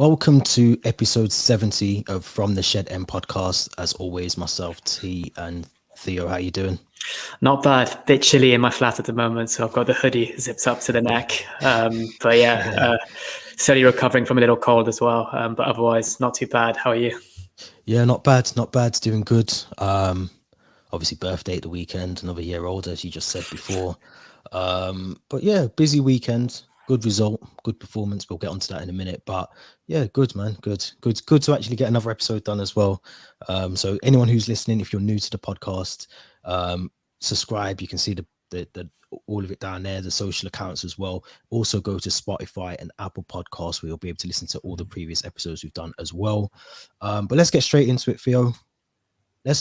Welcome to episode 70 of From the Shed End podcast. As always, myself, T and Theo. How you doing? Not bad. Bit chilly in my flat at the moment, so I've got the hoodie zipped up to the neck. Slowly recovering from a little cold as well. But otherwise, not too bad. How are you? Yeah, not bad. Not bad. Doing good. Obviously, birthday at the weekend. Another year older, as you just said before. But yeah, busy weekend. Good result. Good performance. We'll get onto that in a minute. But yeah, good, man. Good to actually get another episode done as well. So anyone who's listening, if you're new to the podcast, subscribe. You can see the all of it down there, the social accounts as well. Also go to Spotify and Apple Podcasts where you'll be able to listen to all the previous episodes we've done as well. But let's get straight into it, Theo. I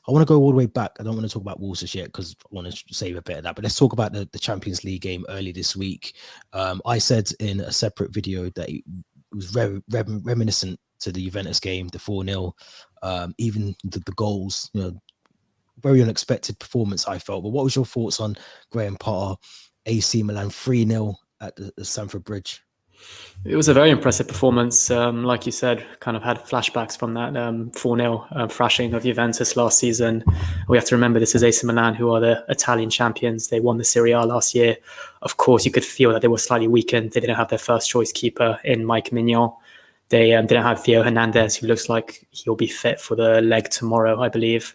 want to go all the way back. I don't want to talk about Wolves yet because I want to save a bit of that. But let's talk about the Champions League game early this week. I said in a separate video that it was reminiscent to the Juventus game, the 4-0, even the goals, very unexpected performance, I felt. But what was your thoughts on Graham Potter, AC Milan 3-0 at the Stamford Bridge? It was a very impressive performance. Like you said, kind of had flashbacks from that 4-0 thrashing of Juventus last season. We have to remember this is AC Milan, who are the Italian champions. They won the Serie A last year. Of course, you could feel that they were slightly weakened. They didn't have their first choice keeper in Mike Mignon. They didn't have Theo Hernandez, who looks like he'll be fit for the leg tomorrow, I believe.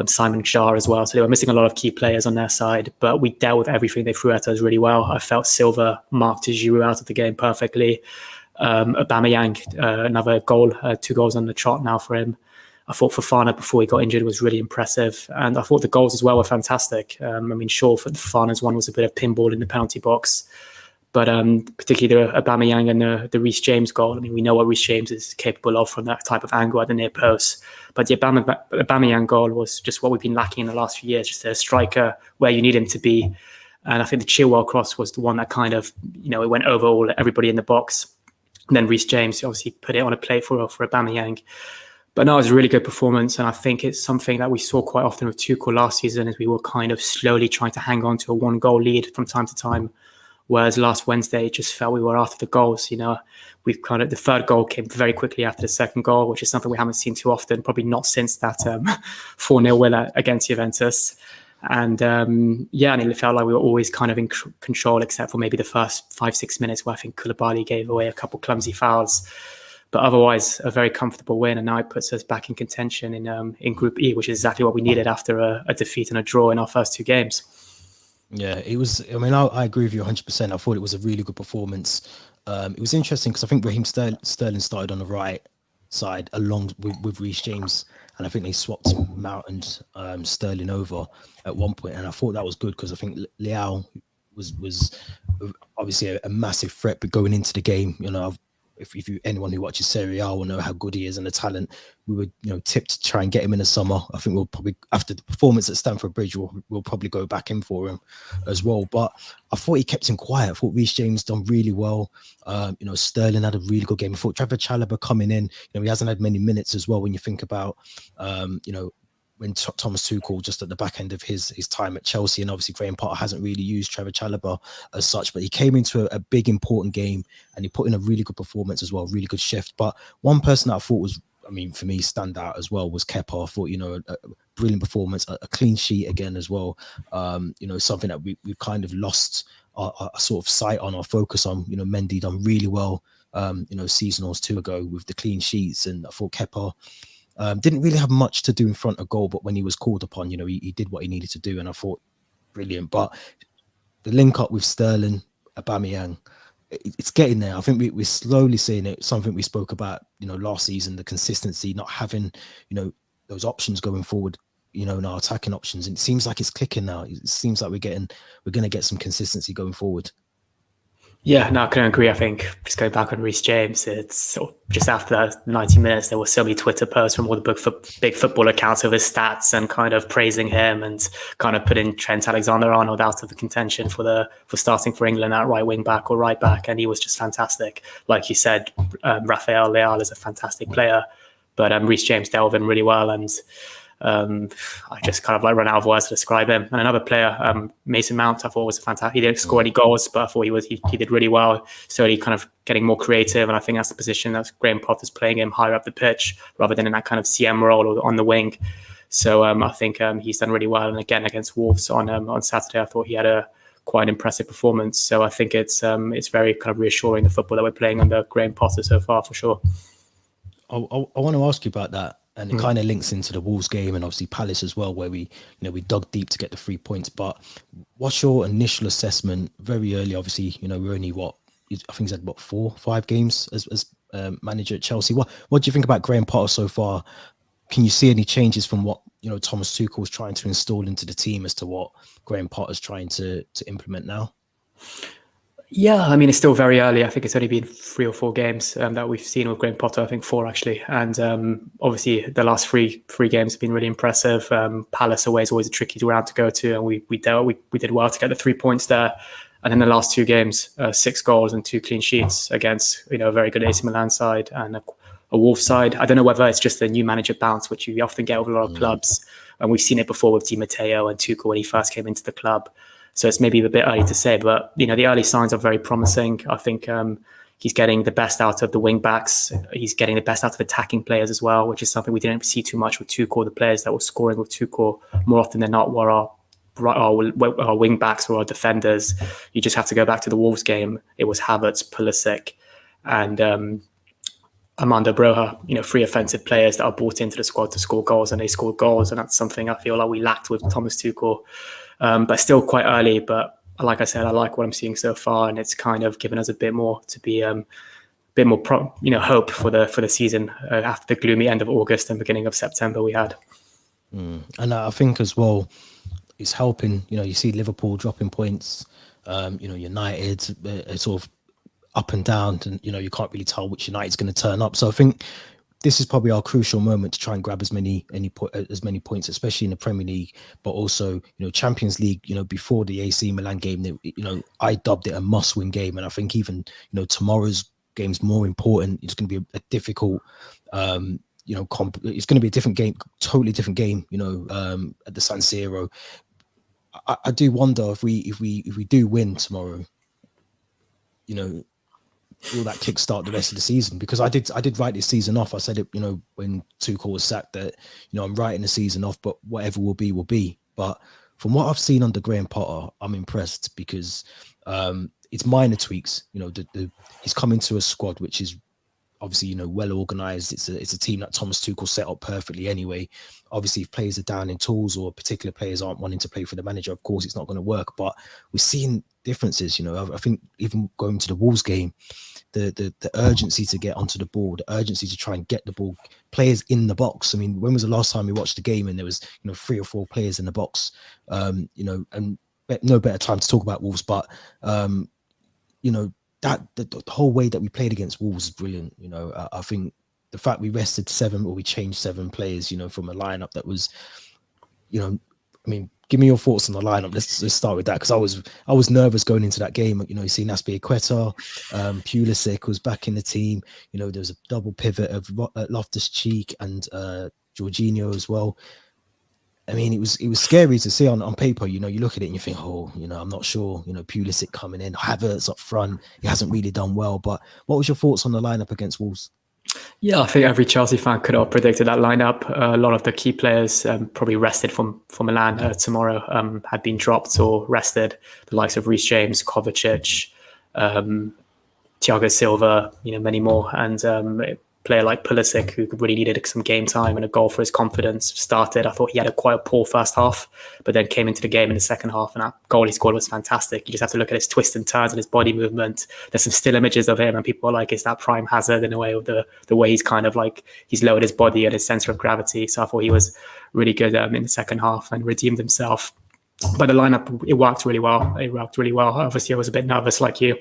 Simon Jar as well. So they were missing a lot of key players on their side, but we dealt with everything they threw at us really well. I felt Silva marked Giroud out of the game perfectly. Aubameyang, another goal, 2 goals on the trot now for him. I thought Fofana, before he got injured, was really impressive. And I thought the goals as well were fantastic. Sure, for Fofana's one was a bit of pinball in the penalty box. But particularly the Aubameyang and the Reece James goal. We know what Reece James is capable of from that type of angle at the near post. But the Aubameyang goal was just what we've been lacking in the last few years, just a striker where you need him to be. And I think the Chilwell cross was the one that kind of, it went over everybody in the box. And then Reece James obviously put it on a plate for Aubameyang. But no, it was a really good performance. And I think it's something that we saw quite often with Tuchel last season, as we were kind of slowly trying to hang on to a 1-goal lead from time to time. Whereas last Wednesday, it just felt we were after the goals. We've the third goal came very quickly after the second goal, which is something we haven't seen too often, probably not since that 4-0 winner against Juventus. And and it felt like we were always kind of in control, except for maybe the first 5-6 minutes where I think Koulibaly gave away a couple clumsy fouls. But otherwise, a very comfortable win. And now it puts us back in contention in Group E, which is exactly what we needed after a defeat and a draw in our first 2 games. Yeah, it was. I agree with you 100%. I thought it was a really good performance. It was interesting because I think Raheem Sterling started on the right side along with Reece James, and I think they swapped Mount and Sterling over at one point, and I thought that was good because I think Leao was obviously a massive threat, but going into the game, if anyone who watches Serie A will know how good he is and the talent. We were tipped to try and get him in the summer. I think we'll probably, after the performance at Stamford Bridge, we'll probably go back in for him as well. But I thought he kept him quiet. I thought Reece James done really well. Sterling had a really good game. I thought Trevor Chalobah coming in, he hasn't had many minutes as well when you think about, when Thomas Tuchel just at the back end of his time at Chelsea, and obviously Graham Potter hasn't really used Trevor Chalobah as such, but he came into a big important game and he put in a really good performance as well, really good shift. But one person that I thought was, for me, stand out as well was Kepa. I thought, a brilliant performance, a clean sheet again as well. Something that we've kind of lost our sort of sight on, our focus on. Mendy done really well, season or 2 ago with the clean sheets, and I thought Kepa didn't really have much to do in front of goal, but when he was called upon, he did what he needed to do, and I thought brilliant. But the link up with Sterling, Aubameyang, it's getting there. I think we're slowly seeing it. Something we spoke about, last season, the consistency, not having, those options going forward, in our attacking options, and it seems like it's clicking now. It seems like we're going to get some consistency going forward. Yeah, no, I can agree. I think just going back on Reece James, it's just after 90 minutes, there were so many Twitter posts from all the big football accounts of his stats and kind of praising him and kind of putting Trent Alexander-Arnold out of the contention for starting for England at right wing back or right back, and he was just fantastic. Like you said, Rafael Leal is a fantastic player, but Reece James dealt with him really well, and I just kind of run out of words to describe him. And another player, Mason Mount, I thought was fantastic. He didn't score any goals, but I thought he did really well. So he kind of getting more creative, and I think that's the position that Graham Potter's playing him higher up the pitch rather than in that kind of CM role or on the wing. So I think he's done really well. And again, against Wolves on Saturday, I thought he had a quite impressive performance. So I think it's very kind of reassuring, the football that we're playing under Graham Potter so far, for sure. I want to ask you about that, and it kind of links into the Wolves game and obviously Palace as well, where we dug deep to get the 3 points. But what's your initial assessment? Very early, obviously, we're only I think he's had 4-5 games as manager at Chelsea. What do you think about Graham Potter so far? Can you see any changes from what Thomas Tuchel was trying to install into the team as to what Graham Potter's trying to implement now? Yeah, I mean, it's still very early. I think it's only been 3 or 4 games that we've seen with Graham Potter. I think 4 actually, and obviously the last three games have been really impressive. Palace away is always a tricky ground to go to, and we did well to get the 3 points there. And in the last 2 games, 6 goals and 2 clean sheets against a very good AC Milan side and a Wolves side. I don't know whether it's just the new manager bounce, which you often get with a lot of clubs, and we've seen it before with Di Matteo and Tuchel when he first came into the club. So it's maybe a bit early to say, but the early signs are very promising. I think he's getting the best out of the wing backs. He's getting the best out of attacking players as well, which is something we didn't see too much with Tuchel. The players that were scoring with Tuchel more often than not were our wing backs or our defenders. You just have to go back to the Wolves game. It was Havertz, Pulisic, and Armando Broja, 3 offensive players that are brought into the squad to score goals, and they scored goals, and that's something I feel like we lacked with Thomas Tuchel. But still quite early. But like I said, I like what I'm seeing so far, and it's kind of given us a bit more to be hope for the season after the gloomy end of August and beginning of September we had. And I think as well, it's helping. You see Liverpool dropping points. United sort of up and down, and you can't really tell which United's going to turn up. So I think this is probably our crucial moment to try and grab as many points, especially in the Premier League, but also Champions League. Before the AC Milan game, I dubbed it a must-win game, and I think even tomorrow's game is more important. It's going to be a difficult, it's going to be a different game, totally different game. At the San Siro, I do wonder if we do win tomorrow, will that kickstart the rest of the season? Because I did write this season off. I said it, when Tuchel was sacked, that I'm writing the season off, but whatever will be. But from what I've seen under Graham Potter, I'm impressed because it's minor tweaks. He's come into a squad which is obviously well organized. It's a team that Thomas Tuchel set up perfectly anyway. Obviously, if players are down in tools or particular players aren't wanting to play for the manager, of course it's not going to work. But we're seeing differences. I think even going to the Wolves game, the urgency to get onto the ball, the urgency to try and get the ball, players in the box. I mean, when was the last time we watched the game and there was 3 or 4 players in the box? And no better time to talk about Wolves, but that the whole way that we played against Wolves is brilliant. I think the fact we rested 7 or we changed 7 players, from a lineup that was, give me your thoughts on the lineup. Let's start with that, because I was nervous going into that game. You see Azpilicueta, Pulisic was back in the team. There was a double pivot of Loftus-Cheek and Jorginho as well. I mean, it was scary to see on paper. You look at it and you think, I'm not sure. Pulisic coming in, Havertz up front. He hasn't really done well. But what was your thoughts on the lineup against Wolves? Yeah, I think every Chelsea fan could have predicted that lineup. A lot of the key players probably rested from Milan tomorrow had been dropped or rested. The likes of Reece James, Kovacic, Thiago Silva, many more, and a player like Pulisic, who really needed some game time and a goal for his confidence, started. I thought he had quite a poor first half, but then came into the game in the second half, and that goal he scored was fantastic. You just have to look at his twists and turns and his body movement. There's some still images of him, and people are like, is that prime Hazard in a way, of the way he's kind of like, he's lowered his body and his center of gravity. So I thought he was really good in the second half and redeemed himself. But the lineup, it worked really well. Obviously, I was a bit nervous like you.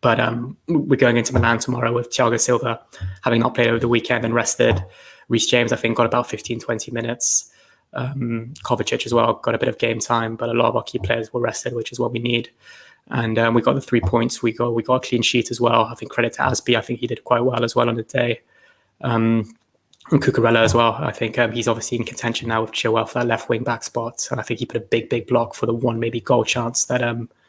But we're going into Milan tomorrow with Thiago Silva having not played over the weekend and rested. Reece James, I think, got about 15, 20 minutes. Kovacic as well got a bit of game time, but a lot of our key players were rested, which is what we need. And we got the 3 points. We got a clean sheet as well. I think credit to Aspi. I think he did quite well as well on the day. And Cucurella as well. I think he's obviously in contention now with Chilwell for that left wing back spot. And I think he put a big block for the one maybe goal chance that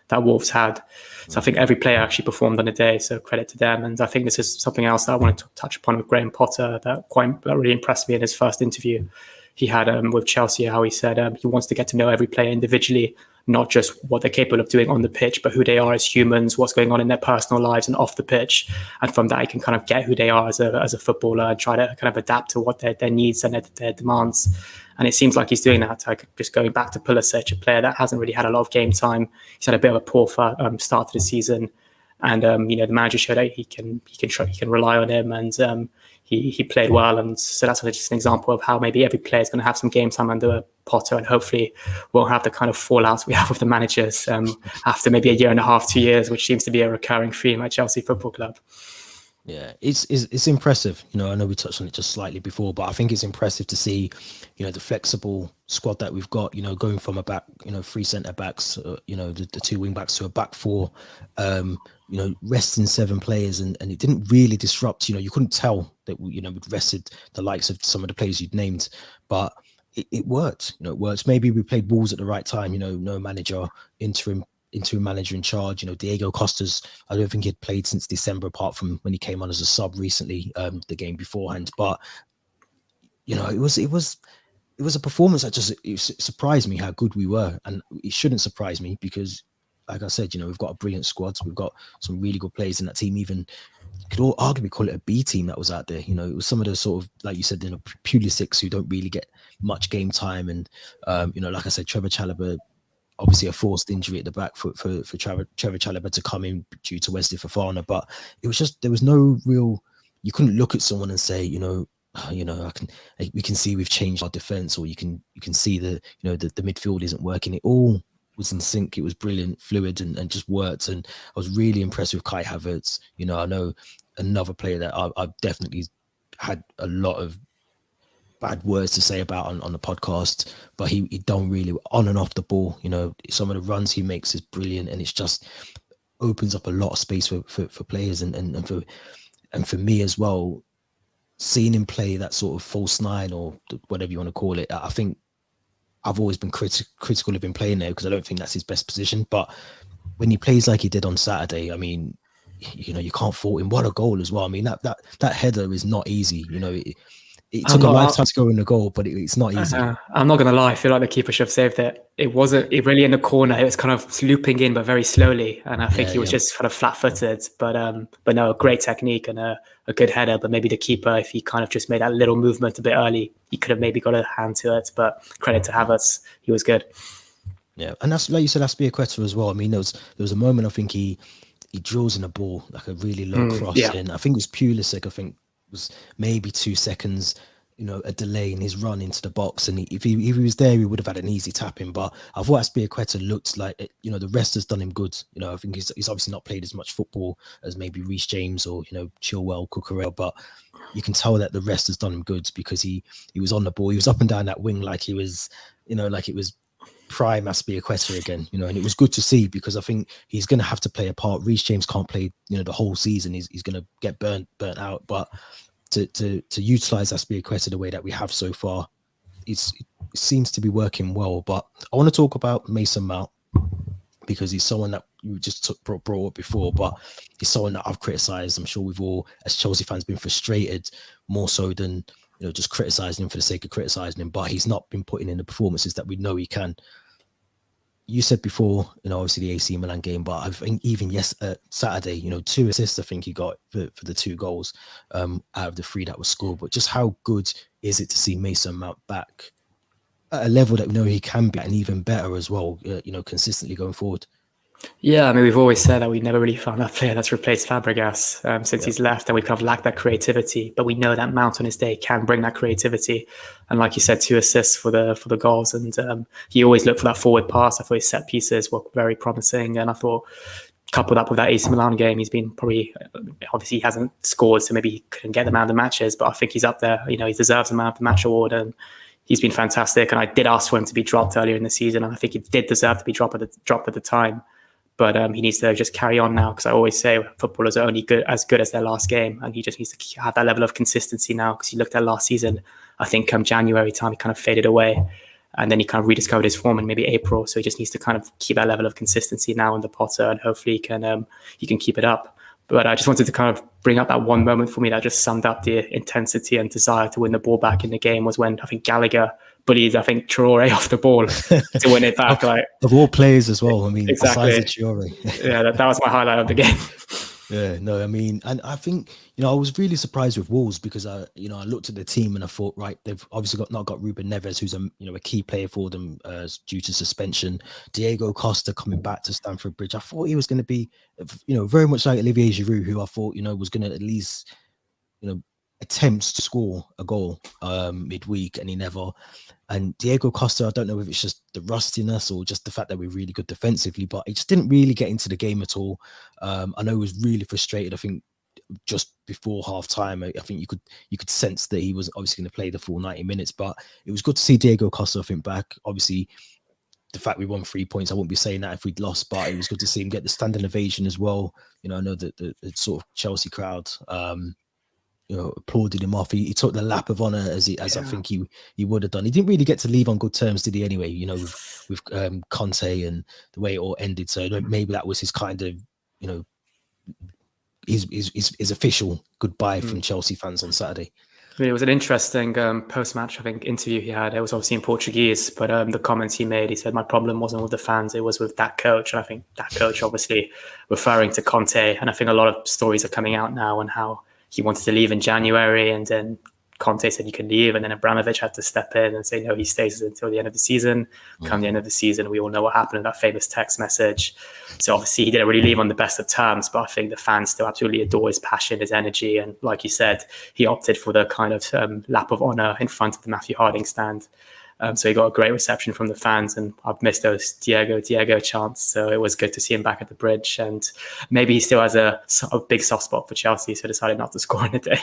that Wolves had. So I think every player actually performed on the day, so credit to them. And I think this is something else that I wanted to touch upon with Graham Potter that really impressed me in his first interview he had with Chelsea, how he said he wants to get to know every player individually, not just what they're capable of doing on the pitch, but who they are as humans, what's going on in their personal lives and off the pitch. And from that, he can kind of get who they are as a footballer and try to kind of adapt to what their needs and their demands. And it seems like he's doing that. Like, just going back to Pulisic, a player that hasn't really had a lot of game time. He's had a bit of a poor start to the season. And, the manager showed that he can rely on him, and he played well. And so that's just an example of how maybe every player is going to have some game time under Potter, and hopefully won't have the kind of fallouts we have with the managers after maybe a year and a half, 2 years, which seems to be a recurring theme at Chelsea Football Club. Yeah, it's impressive. I know we touched on it just slightly before, but I think it's impressive to see, the flexible squad that we've got, going from a back, 3 centre backs, the 2 wing backs to a back 4, resting 7 players, and it didn't really disrupt, you couldn't tell that, we'd rested the likes of some of the players you'd named, but it worked, it works. Maybe we played Wolves at the right time, no manager, interim manager in charge. Diego Costa's, I don't think he'd played since December, apart from when he came on as a sub recently, the game beforehand. But it was a performance that it surprised me how good we were, and it shouldn't surprise me because, like I said, we've got a brilliant squad. We've got some really good players in that team. Even could all arguably call it a B team that was out there. It was some of the sort of, like you said, Pulisic who don't really get much game time, and like I said, Trevor Chalobah. Obviously, a forced injury at the back for Trevor Chalobah to come in due to Wesley Fofana, but it was just, there was no real. You couldn't look at someone and say, we can see we've changed our defense, or you can see the midfield isn't working. It all was in sync. It was brilliant, fluid, and just worked. And I was really impressed with Kai Havertz. I know another player that I've definitely had a lot of bad words to say about on the podcast, but he don't really, on and off the ball, some of the runs he makes is brilliant, and it's just opens up a lot of space for players and for me as well. Seeing him play that sort of false 9, or whatever you want to call it, I think I've always been critical of him playing there because I don't think that's his best position. But when he plays like he did on Saturday, I mean, you can't fault him. What a goal as well. I mean, that header is not easy. It took a lifetime to go in the goal, but it's not easy. I'm not going to lie. I feel like the keeper should have saved it. It wasn't really in the corner. It was kind of looping in, but very slowly. And I think he was just kind of flat-footed. But no, great technique and a good header. But maybe the keeper, if he kind of just made that little movement a bit early, he could have maybe got a hand to it. But credit to Havertz, he was good. Yeah, and that's, like you said, Aspilicueta as well. I mean, there was a moment, I think he drills in a ball, like a really low cross. Yeah. And I think it was Pulisic, I think, was maybe 2 seconds, a delay in his run into the box, and if he was there, he would have had an easy tap in. But I thought Aspilicueta looked like, the rest has done him good. I think he's obviously not played as much football as maybe Reece James or Chilwell, Cucurella, but you can tell that the rest has done him good because he was on the ball, he was up and down that wing like he was, like it was prime Aspilicueta again, and it was good to see because I think he's going to have to play a part. Reece James can't play, the whole season. He's going to get burnt out, but to utilize Aspilicueta the way that we have so far, it seems to be working well. But I want to talk about Mason Mount because he's someone that you just brought up before, but he's someone that I've criticised. I'm sure we've all, as Chelsea fans, been frustrated more so than just criticising him for the sake of criticising him. But he's not been putting in the performances that we know he can. You said before, obviously the AC Milan game, but I think even Saturday, 2 assists I think he got for the 2 goals out of the 3 that was scored. But just how good is it to see Mason Mount back at a level that we know he can be, and even better as well, consistently going forward? Yeah, I mean, we've always said that we've never really found that player that's replaced Fabregas since he's left, and we kind of lacked that creativity. But we know that Mount on his day can bring that creativity, and like you said, 2 assists for the goals. And he always looked for that forward pass. I thought his set pieces were very promising, and I thought coupled up with that AC Milan game, he's been probably, obviously he hasn't scored, so maybe he couldn't get the man of the matches, but I think he's up there. He deserves a man of the match award, and he's been fantastic. And I did ask for him to be dropped earlier in the season, and I think he did deserve to be dropped at the time. But he needs to just carry on now, because I always say footballers are only as good as their last game, and he just needs to have that level of consistency now, because he looked at last season, I think come January time, he kind of faded away. And then he kind of rediscovered his form in maybe April. So he just needs to kind of keep that level of consistency now under Potter, and hopefully he can keep it up. But I just wanted to kind of bring up that one moment for me that just summed up the intensity and desire to win the ball back in the game, was when I think Gallagher bullied, I think, Traore off the ball to win it back. Like, of all players as well. I mean, exactly. besides Traore. Yeah, that was my highlight of the game. Yeah, no, I mean, and I think, I was really surprised with Wolves, because I looked at the team and I thought, right, they've obviously not got Ruben Neves, who's a key player for them due to suspension. Diego Costa coming back to Stamford Bridge. I thought he was going to be, very much like Olivier Giroud, who I thought, was going to at least, attempts to score a goal midweek, and he never. And Diego Costa, I don't know if it's just the rustiness or just the fact that we're really good defensively, but he just didn't really get into the game at all. I know he was really frustrated. I think just before half time, I think you could sense that he was obviously going to play the full 90 minutes, but it was good to see Diego Costa, I think, back. Obviously, the fact we won 3 points, I wouldn't be saying that if we'd lost, but it was good to see him get the standing ovation as well. I know that the sort of Chelsea crowd, applauded him off. He took the lap of honour as I think he would have done. He didn't really get to leave on good terms, did he? Anyway, with Conte and the way it all ended. So maybe that was his kind of, his official goodbye from Chelsea fans on Saturday. It was an interesting post-match, I think, interview he had. It was obviously in Portuguese, but the comments he made, he said, my problem wasn't with the fans, it was with that coach. And I think that coach, obviously referring to Conte. And I think a lot of stories are coming out now on how he wanted to leave in January, and then Conte said you can leave, and then Abramovich had to step in and say no, he stays until the end of the season. Come the end of the season, we all know what happened in that famous text message. So obviously he didn't really leave on the best of terms, but I think the fans still absolutely adore his passion, his energy, and like you said, he opted for the kind of lap of honour in front of the Matthew Harding stand. So he got a great reception from the fans, and I've missed those Diego chants. So it was good to see him back at the Bridge, and maybe he still has a big soft spot for Chelsea, so decided not to score in the day.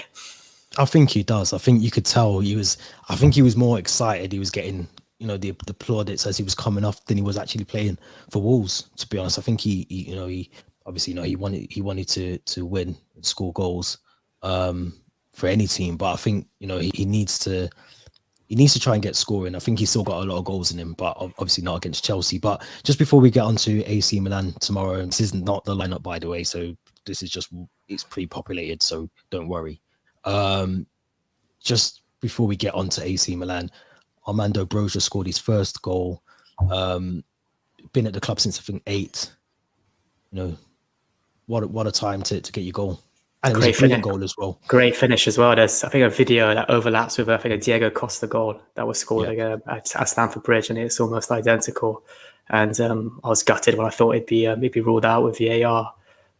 I think he does. I think you could tell he was more excited. He was getting, the plaudits as he was coming off than he was actually playing for Wolves, to be honest. I think he obviously, he wanted to win and score goals for any team, but I think, he needs to try and get scoring. I think he's still got a lot of goals in him, but obviously not against Chelsea. But just before we get on to AC Milan tomorrow, and this is not the lineup, by the way, so this is it's pre-populated, so don't worry. Just before we get on to AC Milan, Armando Broja scored his first goal. Been at the club since I think 8. What a time to get your goal. And it was a brilliant goal as well. Great finish as well. There's, I think, a video that overlaps with, I think, a Diego Costa goal that was scored at Stamford Bridge, and it's almost identical. And I was gutted when I thought it'd be ruled out with VAR.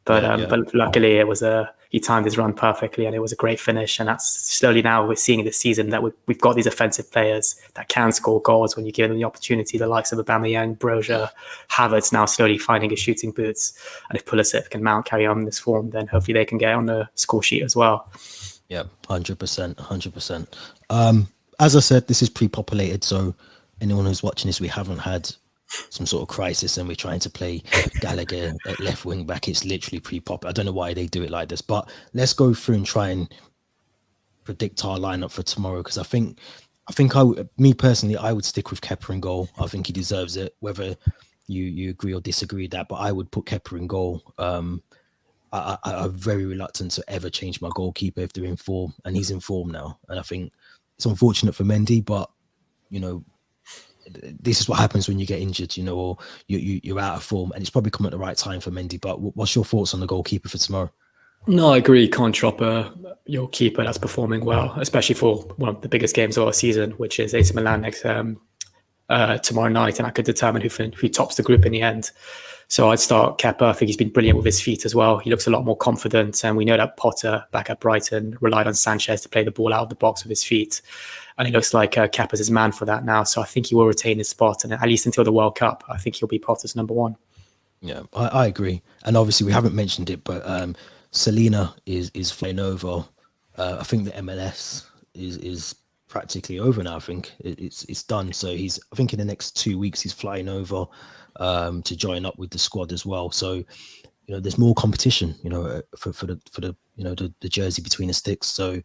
But luckily it was he timed his run perfectly, and it was a great finish. And that's slowly now we're seeing this season that we've got these offensive players that can score goals when you give them the opportunity. The likes of Aubameyang, Broja, Havertz now slowly finding his shooting boots. And if Pulisic and Mount carry on this form, then hopefully they can get on the score sheet as well. Yeah, 100%. As I said, this is pre-populated, so anyone who's watching this, we haven't had some sort of crisis and we're trying to play Gallagher at left wing back. It's literally pre-pop. I don't know why they do it like this, but let's go through and try and predict our lineup for tomorrow, because I think me personally, I would stick with Kepa in goal. I think he deserves it, whether you agree or disagree with that, but I would put Kepa in goal. I'm very reluctant to ever change my goalkeeper if they're in form, and he's in form now. And I think it's unfortunate for Mendy, but this is what happens when you get injured, or you're out of form, and it's probably come at the right time for Mendy. But what's your thoughts on the goalkeeper for tomorrow? No, I agree. Can't drop your keeper that's performing well, especially for one of the biggest games of our season, which is AC Milan next tomorrow night, and that could determine who tops the group in the end. So I'd start Kepa. I think he's been brilliant with his feet as well. He looks a lot more confident, and we know that Potter back at Brighton relied on Sanchez to play the ball out of the box with his feet. And it looks like Kepa's his man for that now. So I think he will retain his spot, and at least until the World Cup, I think he'll be Potter's number one. Yeah, I agree. And obviously we haven't mentioned it, but Selena is flying over. I think the MLS is practically over now. I think it's done. So I think in the next 2 weeks he's flying over to join up with the squad as well. So there's more competition, for the jersey between the sticks. So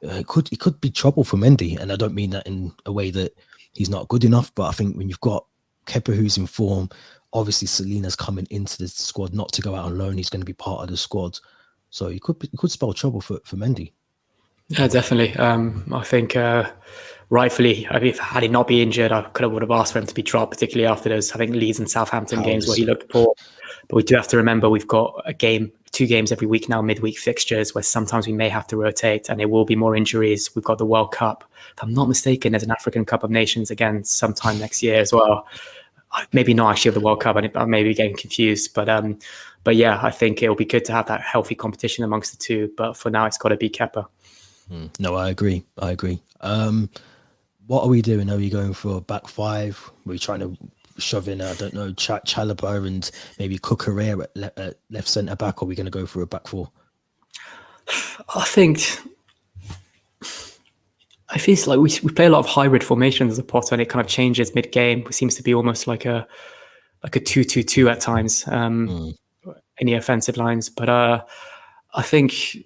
it could be trouble for Mendy, and I don't mean that in a way that he's not good enough. But I think when you've got Kepa who's in form, obviously Selina's coming into the squad not to go out on loan. He's going to be part of the squad, so he could spell trouble for Mendy. Yeah, definitely. I think rightfully, had he not been injured, I would have asked for him to be dropped, particularly after those, I think, Leeds and Southampton games where he looked poor. But we do have to remember we've got two games every week now, midweek fixtures, where sometimes we may have to rotate and there will be more injuries. We've got the World Cup. If I'm not mistaken, there's an African Cup of Nations again sometime next year as well. Maybe not actually of the World Cup, I may be getting confused. But yeah, I think it'll be good to have that healthy competition amongst the two. But for now, it's got to be Kepa. No, I agree. What are we doing? Are we going for a back five? We're trying to shove in, I don't know, Chalobah and maybe Cucurella at left centre back, or are we going to go for a back four? I think it's like we play a lot of hybrid formations as a Potter, and it kind of changes mid-game. It seems to be almost like a 2-2-2 at times in the offensive lines. But I think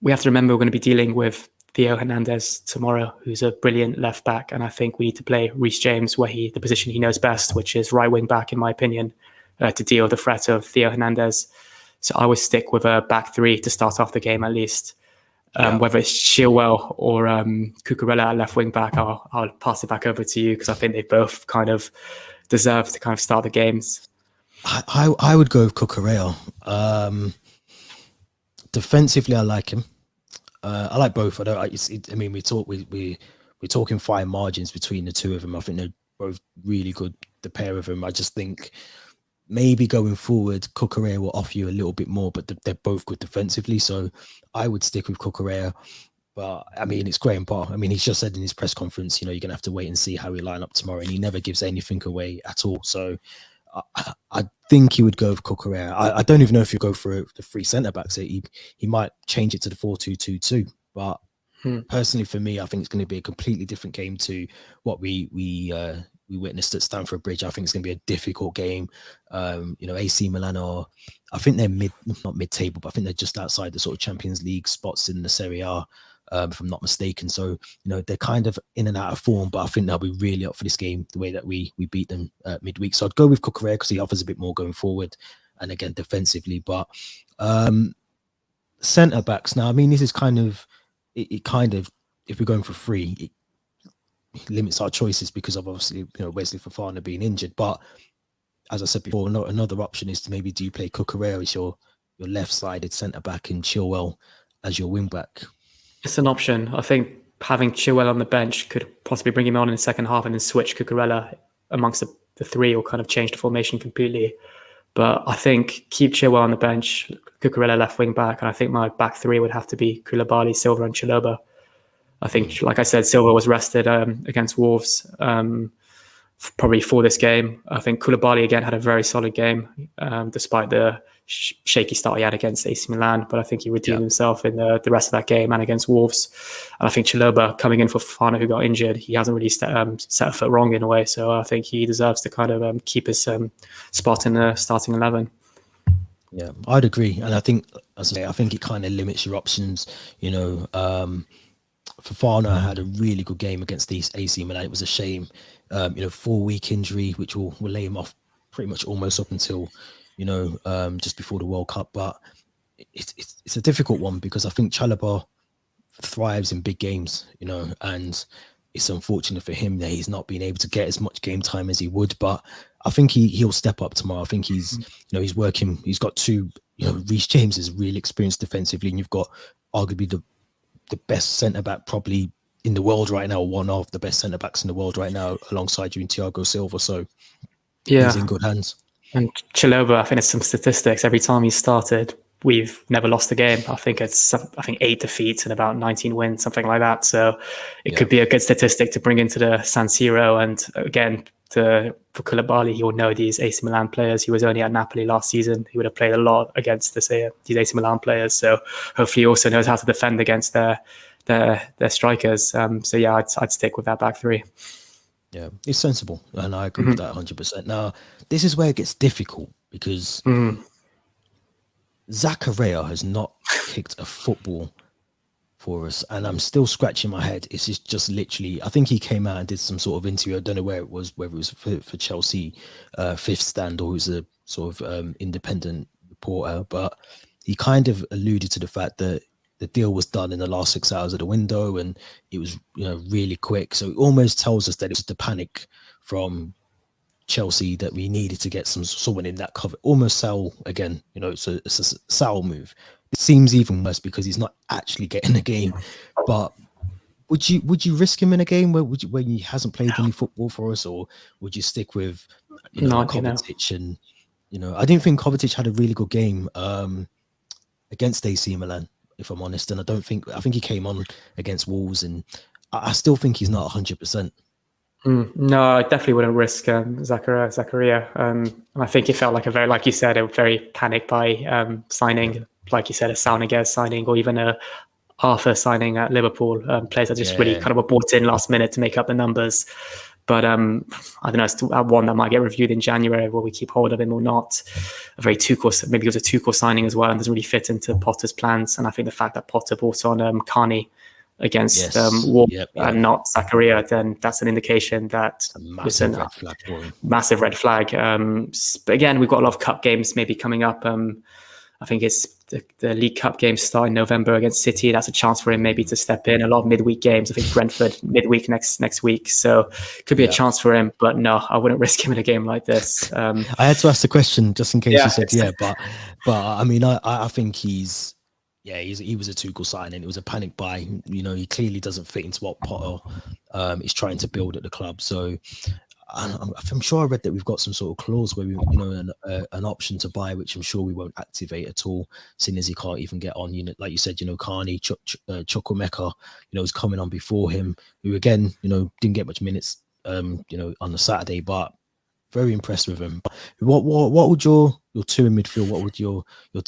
we have to remember we're going to be dealing with Theo Hernandez tomorrow, who's a brilliant left back, and I think we need to play Reece James where the position he knows best, which is right wing back, in my opinion, to deal with the threat of Theo Hernandez. So I would stick with a back three to start off the game at least. Whether it's Chilwell or Cucurella at left wing back, I'll pass it back over to you because I think they both kind of deserve to kind of start the games. I would go with Cucurella. Defensively, I like him. I like both. We're talking fine margins between the two of them. I think they're both really good, the pair of them. I just think maybe going forward, Cucurella will offer you a little bit more, but they're both good defensively. So I would stick with Cucurella. But I mean, it's Graham Potter. I mean, he's just said in his press conference, you're going to have to wait and see how we line up tomorrow. And he never gives anything away at all. So I think he would go with Cucurella. I don't even know if you go for the three centre backs. He might change it to the 4-2-2-2. But personally, for me, I think it's going to be a completely different game to what we witnessed at Stamford Bridge. I think it's going to be a difficult game. AC Milan I think they're not mid-table, but I think they're just outside the sort of Champions League spots in the Serie A, if I'm not mistaken. So, they're kind of in and out of form, but I think they'll be really up for this game, the way that we beat them midweek. So I'd go with Cucurella because he offers a bit more going forward and again, defensively. But centre-backs, now, I mean, this is kind of, if we're going for three, it limits our choices because of obviously, Wesley Fofana being injured. But as I said before, another option is to maybe do you play Cucurella as your left-sided centre-back and Chilwell as your wing-back? It's an option. I think having Chilwell on the bench could possibly bring him on in the second half and then switch Cucurella amongst the three, or kind of change the formation completely. But I think keep Chilwell on the bench, Cucurella left wing back, and I think my back three would have to be Koulibaly, Silva and Chalobah. I think, like I said, Silva was rested against Wolves probably for this game. I think Koulibaly again had a very solid game despite the shaky start he had against AC Milan, but I think he redeemed himself in the rest of that game and against Wolves. And I think Chalobah, coming in for Fofana, who got injured, he hasn't really set a foot wrong in a way. So I think he deserves to kind of keep his spot in the starting 11. Yeah, I'd agree. And I think, as I say, I think it kind of limits your options. Fofana had a really good game against these AC Milan. It was a shame, 4-week injury, which will lay him off pretty much almost up until, just before the World Cup. But it's a difficult one because I think Chalobah thrives in big games, and it's unfortunate for him that he's not been able to get as much game time as he would. But I think he'll step up tomorrow. I think he's working. He's got two. Reece James is really experienced defensively, and you've got arguably the best centre back probably in the world right now, one of the best centre backs in the world right now, alongside you and Thiago Silva. So he's in good hands. And Chalobah, I think there's some statistics. Every time he's started, we've never lost a game. I think 8 defeats and about 19 wins, something like that. So it could be a good statistic to bring into the San Siro. And again, for Koulibaly, he will know these AC Milan players. He was only at Napoli last season. He would have played a lot against these AC Milan players. So hopefully he also knows how to defend against their strikers. I'd stick with that back three. Yeah, it's sensible, and I agree with that 100%. Now, this is where it gets difficult because Zakaria has not kicked a football for us, and I'm still scratching my head. It's just literally, I think he came out and did some sort of interview. I don't know where it was, whether it was for Chelsea Fifth Stand or who's a sort of independent reporter, but he kind of alluded to the fact that the deal was done in the last 6 hours of the window, and it was really quick. So it almost tells us that it was the panic from Chelsea that we needed to get someone in that cover, almost Sal again. It's a Sal move. It seems even worse because he's not actually getting a game. But would you risk him in a game when he hasn't played any football for us, or would you stick with Kovacic? And I didn't think Kovacic had a really good game against AC Milan, if I'm honest. And I think he came on against Wolves, and I still think he's not 100%. No, I definitely wouldn't risk Zakaria. And I think it felt like like you said, a very panic buy signing. Like you said, a Saunagaz signing, or even a Arthur signing at Liverpool. Players that just really kind of were bought in last minute to make up the numbers. But I don't know, it's one that might get reviewed in January. Will we keep hold of him or not? Maybe it was a Tuchel signing as well, and doesn't really fit into Potter's plans. And I think the fact that Potter brought on Carney against Wolves and not Zakaria, then that's an indication that it's a massive red flag. But again, we've got a lot of cup games maybe coming up. I think it's the League Cup games start in November against City. That's a chance for him maybe to step in. A lot of midweek games. I think Brentford midweek next week. So could be a chance for him. But no, I wouldn't risk him in a game like this. I had to ask the question just in case you said but I mean, I think he was a Tuchel signing. It was a panic buy. He clearly doesn't fit into what Potter is trying to build at the club. So I'm sure I read that we've got some sort of clause where we, an option to buy, which I'm sure we won't activate at all, seeing as he can't even get on. Like you said, Carney, Chukwuemeka, was coming on before him, who again, didn't get much minutes, on the Saturday, but very impressed with him. What would your two in midfield? What would your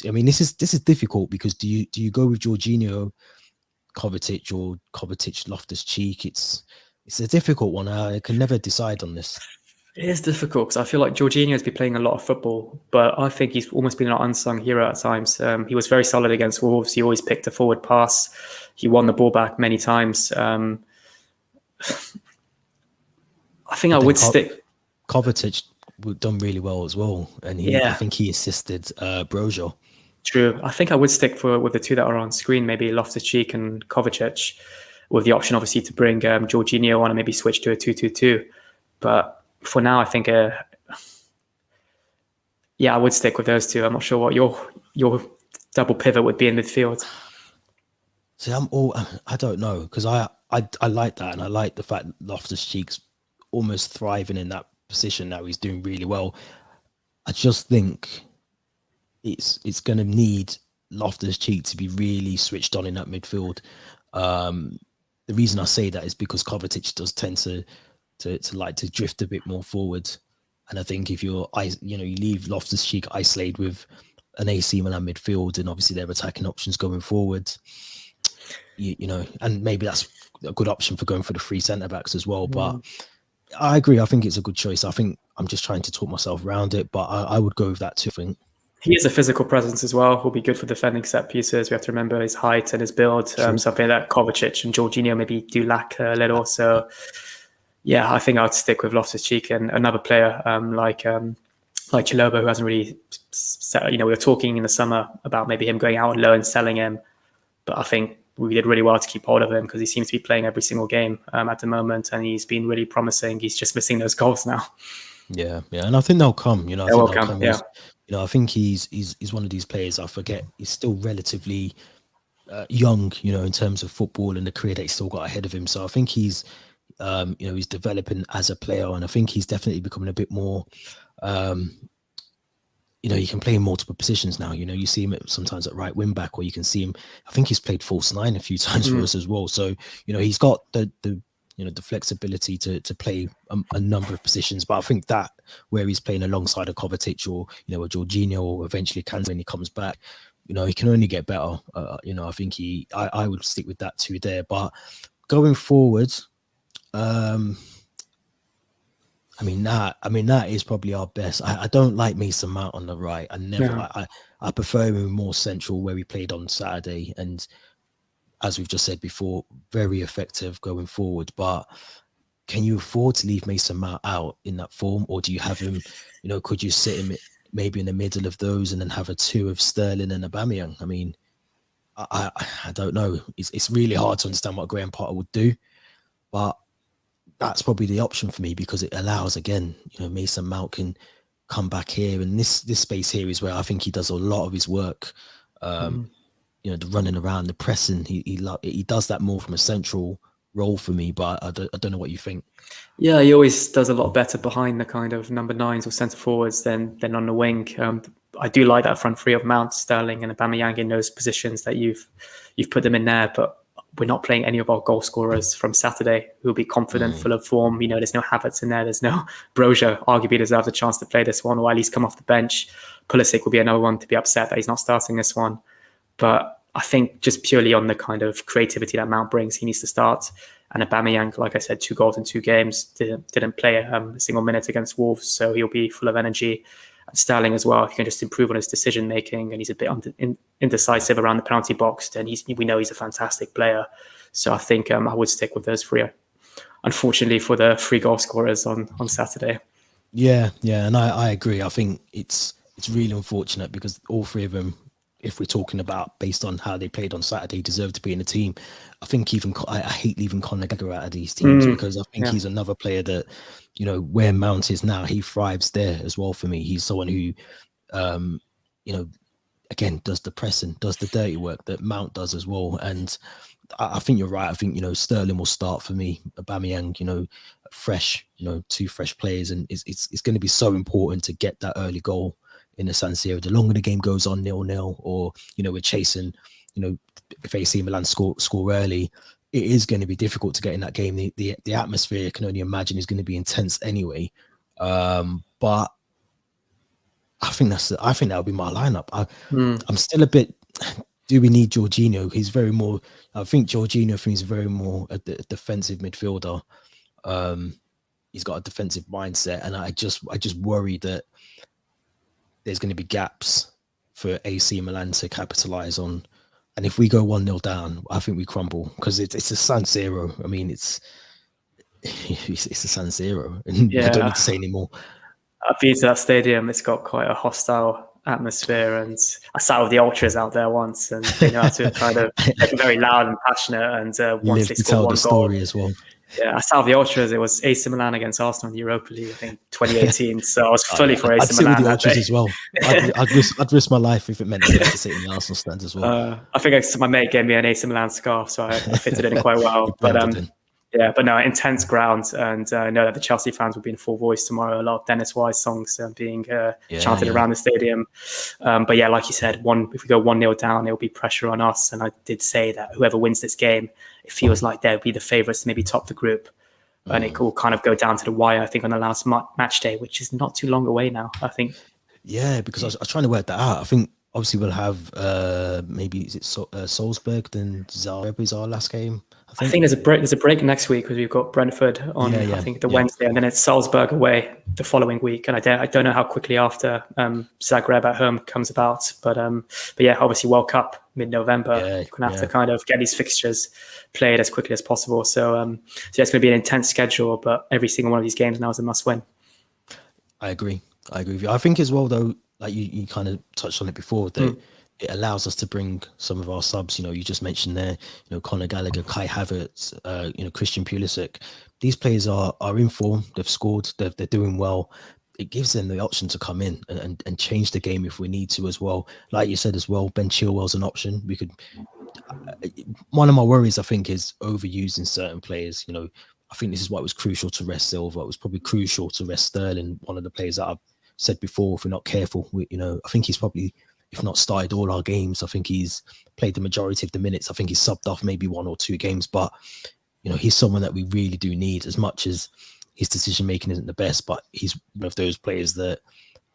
I mean, this is difficult because do you go with Jorginho, Kovacic, or Kovacic, Loftus-Cheek? It's a difficult one. I can never decide on this. It is difficult because I feel like Jorginho has been playing a lot of football, but I think he's almost been an unsung hero at times. He was very solid against Wolves. He always picked a forward pass. He won the ball back many times. I think I would stick. Kovacic done really well as well, and I think he assisted Brojo. True. I think I would stick with the two that are on screen, maybe Loftus-Cheek and Kovacic, with the option obviously to bring Jorginho on and maybe switch to a 2-2-2. But for now, I think I would stick with those two. I'm not sure what your double pivot would be in midfield. See, I don't know, because I like that, and I like the fact that Loftus-Cheek's almost thriving in that position now. He's doing really well. I just think it's going to need Loftus-Cheek to be really switched on in that midfield. The reason I say that is because Kovacic does tend to like to drift a bit more forward, and I think if you leave Loftus-Cheek isolated with an AC Milan midfield, and obviously their attacking options going forward, and maybe that's a good option for going for the three centre backs as well. But I agree. I think it's a good choice. I think I'm just trying to talk myself around it, but I would go with that too. I think he is a physical presence as well. He'll be good for defending set pieces. We have to remember his height and his build, something that Kovacic and Jorginho maybe do lack a little. So, I think I would stick with Loftus-Cheek and another player like Chalobah, who hasn't really set, we were talking in the summer about maybe him going out on loan and selling him. But I think we did really well to keep hold of him because he seems to be playing every single game at the moment, and he's been really promising. He's just missing those goals now. Yeah, and I think they'll come. They will come. I think he's one of these players. I forget he's still relatively young, in terms of football and the career that he's still got ahead of him. So I think he's developing as a player, and I think he's definitely becoming a bit more. He can play in multiple positions now. You see him sometimes at right wing back, or you can see him. I think he's played false nine a few times for us as well. So he's got the flexibility to play a number of positions. But I think that where he's playing alongside a Kovacic or a Jorginho, or eventually Kanté when he comes back, he can only get better. I think I would stick with that too there. But going forward, that is probably our best. I don't like Mason Mount on the right. I prefer him more central where we played on Saturday. And as we've just said before, very effective going forward. But can you afford to leave Mason Mount out in that form, or do you have him? Could you sit him maybe in the middle of those and then have a two of Sterling and Aubameyang? I mean, I don't know. It's really hard to understand what Graham Potter would do, but that's probably the option for me, because it allows, again, Mason Mount can come back here, and this space here is where I think he does a lot of his work. The running around, the pressing, he does that more from a central role for me, but I don't know what you think. Yeah, he always does a lot better behind the kind of number 9s or centre forwards than on the wing. I do like that front three of Mount, Sterling, and Aubameyang in those positions that you've put them in there. But we're not playing any of our goal scorers from Saturday who'll be confident, full of form. There's no Havertz in there. There's no Broja. Arguably deserves a chance to play this one, or at least come off the bench. Pulisic will be another one to be upset that he's not starting this one. But I think just purely on the kind of creativity that Mount brings, he needs to start. And Aubameyang, like I said, 2 goals in 2 games, didn't play a single minute against Wolves, so he'll be full of energy. And Sterling as well, he can just improve on his decision making, and he's a bit indecisive around the penalty box, then we know he's a fantastic player. So I think I would stick with those 3. Unfortunately for the 3 goal scorers on Saturday. Yeah, and I agree. I think it's really unfortunate, because all 3 of them, if we're talking about based on how they played on Saturday, deserve to be in the team. I think I hate leaving Conor Gallagher out of these teams, because I think he's another player that, where Mount is now, he thrives there as well for me. He's someone who, again, does the pressing, does the dirty work that Mount does as well. And I think you're right. I think, Sterling will start for me. Aubameyang, fresh, 2 fresh players. And it's going to be so important to get that early goal in the San Siro. The longer the game goes on 0-0, or we're chasing, if AC Milan score early, it is going to be difficult to get in that game. The atmosphere, I can only imagine, is going to be intense anyway. But I think that'll be my lineup. I'm still a bit. Do we need Jorginho? He's very more. I think Jorginho is very more a defensive midfielder. He's got a defensive mindset, and I just worry that there's going to be gaps for AC Milan to capitalize on. And if we go 1-0 down, I think we crumble, because it's a San Siro. I mean, it's a San Siro, and I don't need to say anymore. I've been to that stadium. It's got quite a hostile atmosphere, and I sat with the ultras out there once, and they know how to kind of get very loud and passionate. And once they scored 1 goal, story as well. Yeah, I saw the ultras. It was AC Milan against Arsenal in the Europa League, I think 2018. So I was fully for AC Milan. I'd sit with the ultras as well. I'd risk my life if it meant I had to sit in the Arsenal stands as well. I think my mate gave me an AC Milan scarf, so I fitted it in quite well. But no, intense ground, and I know that the Chelsea fans will be in full voice tomorrow. A lot of Dennis Wise songs being chanted around the stadium. But yeah, like you said, if we go 1-0 down, there will be pressure on us. And I did say that whoever wins this game, it feels like they'll be the favourites to maybe top the group. And it will kind of go down to the wire, I think, on the last match day, which is not too long away now, I think. Yeah, because I was trying to work that out. I think obviously we'll have maybe is it Salzburg, then Zagreb is our last game. I think there's a break. There's a break next week because we've got Brentford on. I think the Wednesday, and then it's Salzburg away the following week. And I don't know how quickly after Zagreb at home comes about. But yeah, obviously World Cup mid-November. You're gonna have to kind of get these fixtures played as quickly as possible. So it's going to be an intense schedule. But every single one of these games now is a must-win. I agree with you. I think as well, though, like you kind of touched on it before, that it allows us to bring some of our subs. You just mentioned there, Conor Gallagher, Kai Havertz, Christian Pulisic. These players are in form. They've scored. They're doing well. It gives them the option to come in and change the game if we need to as well. Like you said as well, Ben Chilwell's an option. We could. One of my worries, I think, is overusing certain players. I think this is why it was crucial to rest Silva. It was probably crucial to rest Sterling, one of the players that I've said before. If we're not careful, I think he's probably, if not started all our games, I think he's played the majority of the minutes. I think he's subbed off maybe 1 or 2 games, but he's someone that we really do need, as much as his decision making isn't the best, but he's one of those players that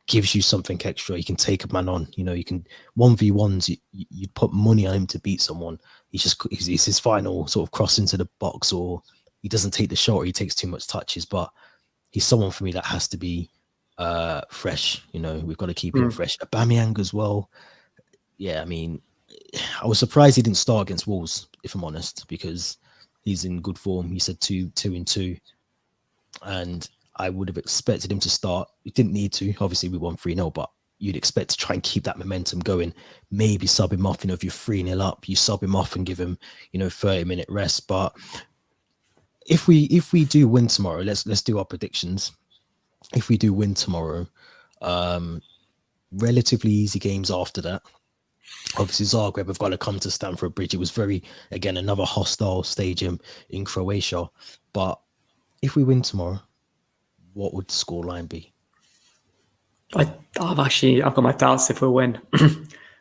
gives you something extra. You can take a man on, you can 1v1s, you put money on him to beat someone. He's his final sort of cross into the box, or he doesn't take the shot, or he takes too much touches, but he's someone for me that has to be fresh. We've got to keep him fresh. Aubameyang as well. Yeah, I mean, I was surprised he didn't start against Wolves. if I'm honest, because he's in good form. He said 2-2, and I would have expected him to start. He didn't need to. Obviously, we won 3-0, but you'd expect to try and keep that momentum going. Maybe sub him off. If you're 3-0 up, you sub him off and give him 30-minute rest. But if we do win tomorrow, let's do our predictions. If we do win tomorrow, relatively easy games after that. Obviously, Zagreb have got to come to Stamford Bridge. It was again, another hostile stadium in Croatia. But if we win tomorrow, what would the scoreline be? I've got my doubts if we win.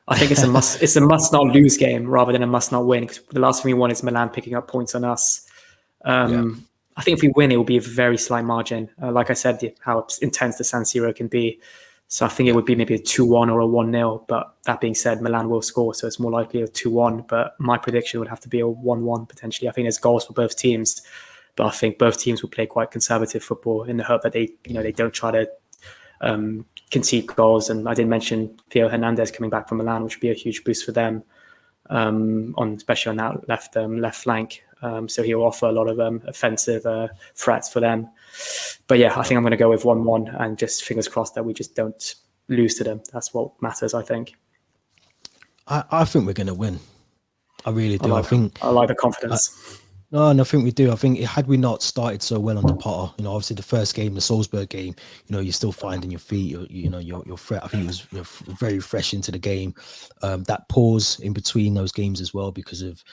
I think it's a must not lose game rather than a must not win, because the last thing we want is Milan picking up points on us. I think if we win, it will be a very slight margin. Like I said, how intense the San Siro can be. So I think it would be maybe a 2-1 or a 1-0. But that being said, Milan will score, so it's more likely a 2-1. But my prediction would have to be a 1-1 potentially. I think there's goals for both teams, but I think both teams will play quite conservative football in the hope that they don't try to concede goals. And I did mention Theo Hernandez coming back from Milan, which would be a huge boost for them, especially on that left flank. So he'll offer a lot of offensive threats for them. But yeah, I think I'm going to go with 1-1 and just fingers crossed that we just don't lose to them. That's what matters, I think. I think we're going to win. I really do. I like the confidence. No, I think we do. I think had we not started so well under Potter, obviously the first game, the Salzburg game, you're still finding your feet. You're fresh. I think it was very fresh into the game. That pause in between those games as well, because of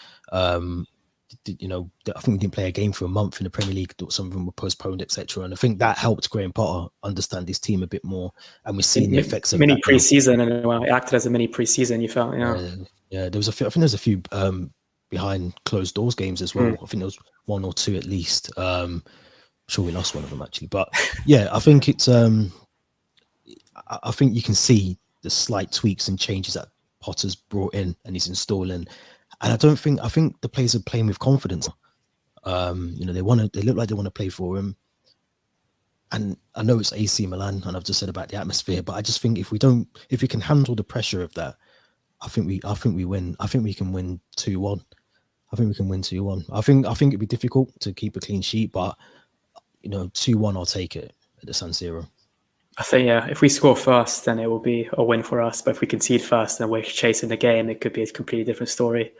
I think we didn't play a game for a month in the Premier League. Some of them were postponed, etc. And I think that helped Graham Potter understand his team a bit more. And we're seeing the effects of mini pre-season, and it acted as a mini pre-season. You felt, yeah. There was I think there's a few behind closed doors games as well. I think there was 1 or 2 at least. I'm sure we lost one of them actually, but yeah, I think it's. I think you can see the slight tweaks and changes that Potter's brought in and he's installing. And I think the players are playing with confidence. They look like they want to play for him. And I know it's AC Milan, and I've just said about the atmosphere, but I just think if we can handle the pressure of that, I think we win. I think we can win 2-1. I think we can win 2-1. I think it'd be difficult to keep a clean sheet, but 2-1, I'll take it at the San Siro. I think, if we score first, then it will be a win for us. But if we concede first and we're chasing the game, it could be a completely different story.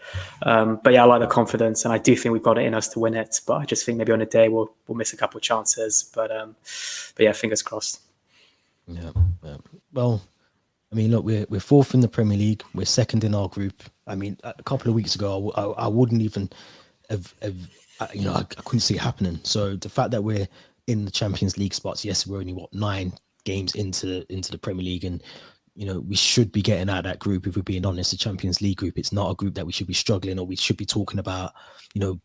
But yeah, I like the confidence, and I do think we've got it in us to win it. But I just think maybe on a day we'll miss a couple of chances. But yeah, fingers crossed. Yeah. Well, I mean, look, we're 4th in the Premier League. We're 2nd in our group. I mean, a couple of weeks ago, I wouldn't even have I couldn't see it happening. So the fact that we're in the Champions League spots, yes, we're only 9 games into the Premier League, and we should be getting out of that group. If we're being honest, the Champions League group, it's not a group that we should be struggling, or we should be talking about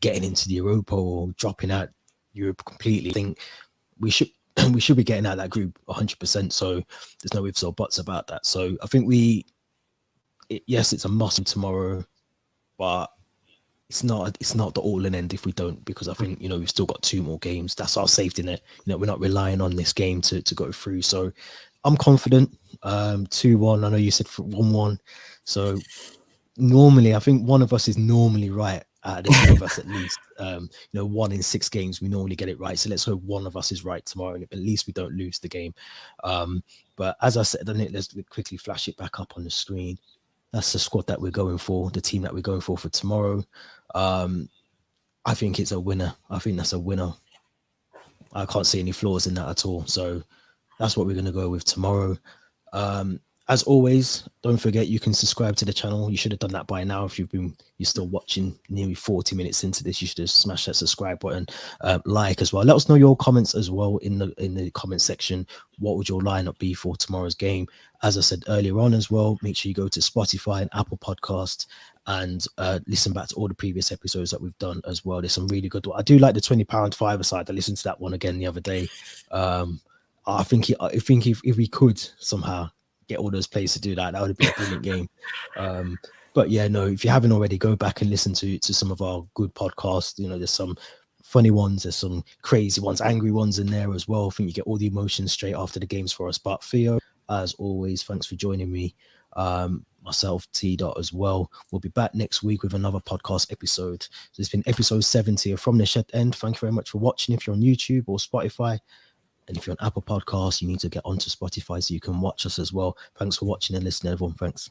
getting into the Europa or dropping out Europe completely. I think we should be getting out of that group 100%. So there's no ifs or buts about that. So I think yes, it's a must tomorrow, but it's not the all in end if we don't, because I think we've still got 2 more games. That's our safety net. We're not relying on this game to go through. So I'm confident. 2-1. I know you said 1-1. So normally, I think one of us is normally right out of the 2 of us at least. 1 in 6 games we normally get it right. So let's hope one of us is right tomorrow, and at least we don't lose the game. But as I said, let's quickly flash it back up on the screen. That's the squad that we're going for, the team that we're going for tomorrow. I think it's a winner. I think that's a winner. I can't see any flaws in that at all. So that's what we're going to go with tomorrow. As always, don't forget you can subscribe to the channel. You should have done that by now. If you're still watching nearly 40 minutes into this, you should have smashed that subscribe button, like as well. Let us know your comments as well in the comment section. What would your lineup be for tomorrow's game? As I said earlier on as well, make sure you go to Spotify and Apple Podcasts and listen back to all the previous episodes that we've done as well. There's some really good ones. I do like the £20 five-a-side. I listened to that one again the other day. I think if we could somehow get all those players to do that, that would be a brilliant game. But yeah, no, if you haven't already, go back and listen to some of our good podcasts. There's some funny ones, there's some crazy ones, angry ones in there as well. I think you get all the emotions straight after the games for us. But Theo, as always, thanks for joining me. myself, T.Dot as well. We'll be back next week with another podcast episode. So it's been episode 70 of From the Shed End. Thank you very much for watching. If you're on YouTube or Spotify, and if you're on Apple Podcasts, you need to get onto Spotify so you can watch us as well. Thanks for watching and listening, everyone. Thanks.